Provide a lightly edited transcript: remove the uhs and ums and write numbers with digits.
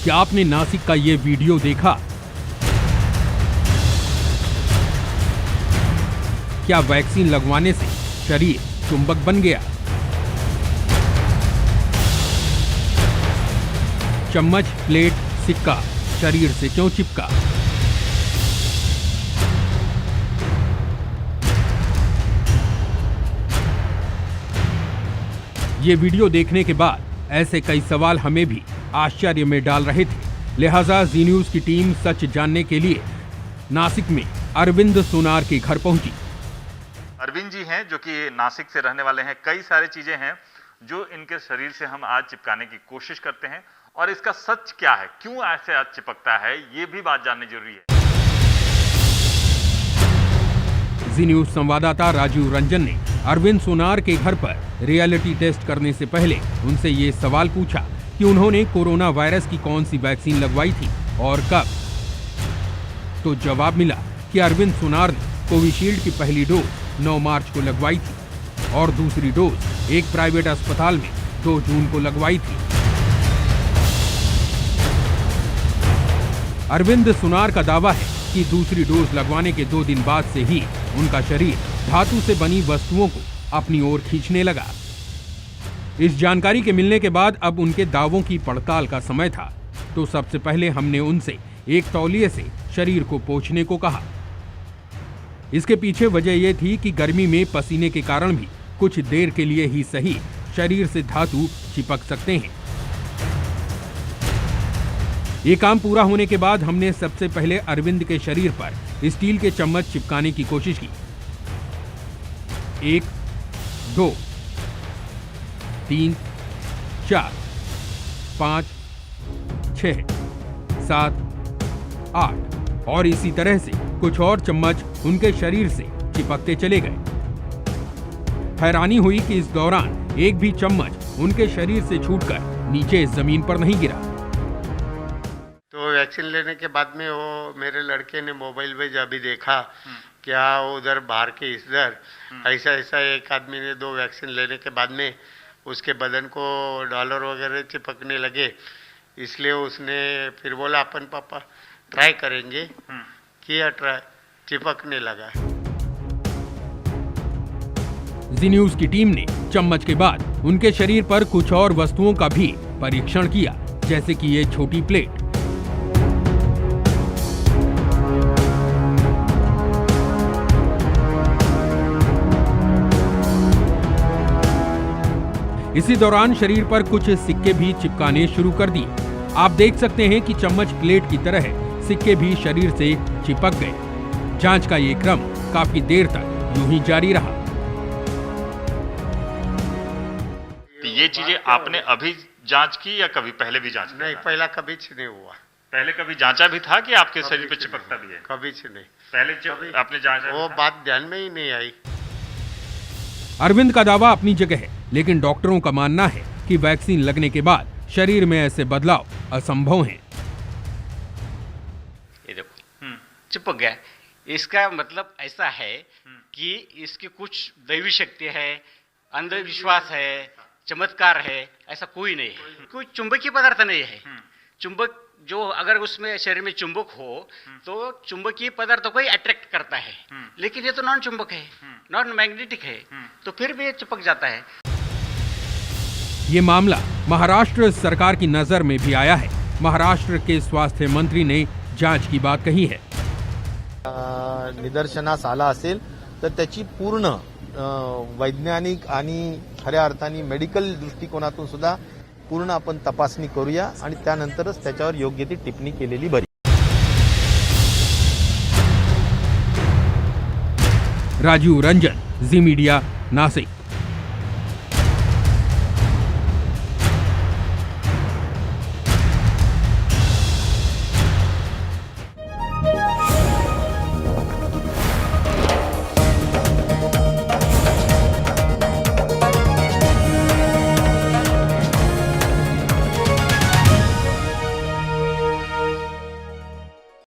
क्या आपने नासिक का ये वीडियो देखा? क्या वैक्सीन लगवाने से शरीर चुंबक बन गया? चम्मच, प्लेट, सिक्का शरीर से क्यों चिपका? ये वीडियो देखने के बाद ऐसे कई सवाल हमें भी आश्चर्य में डाल रहे थे। लिहाजा जी न्यूज की टीम सच जानने के लिए नासिक में अरविंद सोनार के घर पहुंची। अरविंद जी हैं जो कि नासिक से रहने वाले हैं। कई सारी चीजें हैं जो इनके शरीर से हम आज चिपकाने की कोशिश करते हैं और इसका सच क्या है, क्यों ऐसे आज चिपकता है, ये भी बात जाननी जरूरी है। जी न्यूज संवाददाता राजीव रंजन ने अरविंद सोनार के घर पर रियलिटी टेस्ट करने से पहले उनसे ये सवाल पूछा कि उन्होंने कोरोना वायरस की कौन सी वैक्सीन लगवाई थी और कब। तो जवाब मिला कि अरविंद सोनार ने कोविशील्ड की पहली डोज 9 मार्च को लगवाई थी और दूसरी डोज एक प्राइवेट अस्पताल में 2 जून को लगवाई थी। अरविंद सोनार का दावा है कि दूसरी डोज लगवाने के 2 दिन बाद से ही उनका शरीर धातु से बनी वस्तुओं को अपनी ओर खींचने लगा। इस जानकारी के मिलने के बाद अब उनके दावों की पड़ताल का समय था। तो सबसे पहले हमने उनसे एक तौलिए से शरीर को पोंछने को कहा। इसके पीछे वजह यह थी कि गर्मी में पसीने के कारण भी कुछ देर के लिए ही सही शरीर से धातु चिपक सकते हैं। ये काम पूरा होने के बाद हमने सबसे पहले अरविंद के शरीर पर स्टील के चम्मच चिपकाने की कोशिश की। 1, 2, 3, 4, 5, 6, 7, 8 और इसी तरह से कुछ और चम्मच उनके शरीर से चिपकते चले गए। हैरानी हुई कि इस दौरान एक भी चम्मच उनके शरीर से छूटकर नीचे जमीन पर नहीं गिरा। तो वैक्सीन लेने के बाद में वो मेरे लड़के ने मोबाइल पे जब भी देखा क्या उधर बाहर के इधर ऐसा एक आदमी ने 2 वैक्सीन लेने के बाद में उसके बदन को डॉलर वगैरह चिपकने लगे, इसलिए उसने फिर बोला अपन पापा ट्राई करेंगे, किया ट्राई, चिपकने लगा। जी न्यूज की टीम ने चम्मच के बाद उनके शरीर पर कुछ और वस्तुओं का भी परीक्षण किया, जैसे कि ये छोटी प्लेट। इसी दौरान शरीर पर कुछ सिक्के भी चिपकाने शुरू कर दिए। आप देख सकते हैं कि चम्मच प्लेट की तरह सिक्के भी शरीर से चिपक गए। जांच का ये क्रम काफी देर तक यूं ही जारी रहा। तो ये चीजें आपने अभी जांच की या कभी पहले भी जांच की? नहीं, पहला कभी नहीं हुआ। पहले कभी जांचा भी था कि आपके शरीर पे चिपकता भी है? कभी नहीं। पहले आपने जांचा? वो बात ध्यान में ही नहीं आई। अरविंद का दावा अपनी जगह है, लेकिन डॉक्टरों का मानना है कि वैक्सीन लगने के बाद शरीर में ऐसे बदलाव असंभव हैं। ये देखो चिपक गया। इसका मतलब ऐसा है कि इसकी कुछ दैवी शक्ति है, अंधविश्वास है, चमत्कार है, ऐसा कोई नहीं है। कोई चुंबकीय पदार्थ नहीं है। चुंबक जो अगर उसमें शरीर में चुंबक हो तो चुंबकीय पदार्थों को ही अट्रैक्ट करता है, लेकिन ये तो नॉन चुंबक है, नॉन मैग्नेटिक है, तो फिर भी ये चिपक जाता है। ये मामला महाराष्ट्र सरकार की नजर में भी आया है। महाराष्ट्र के स्वास्थ्य मंत्री ने जांच की बात कही है। निदर्शनास आला असेल तर त्याची पूर्ण वैज्ञानिक आणि खऱ्या अर्थाने मेडिकल दृष्टिकोनातून सुद्धा पूर्ण आपण तपासणी करूया आणि त्यानंतरच त्याच्यावर योग्य ती टिप्पणी केलेली बरी। राजीव रंजन, जी मीडिया, नासिक।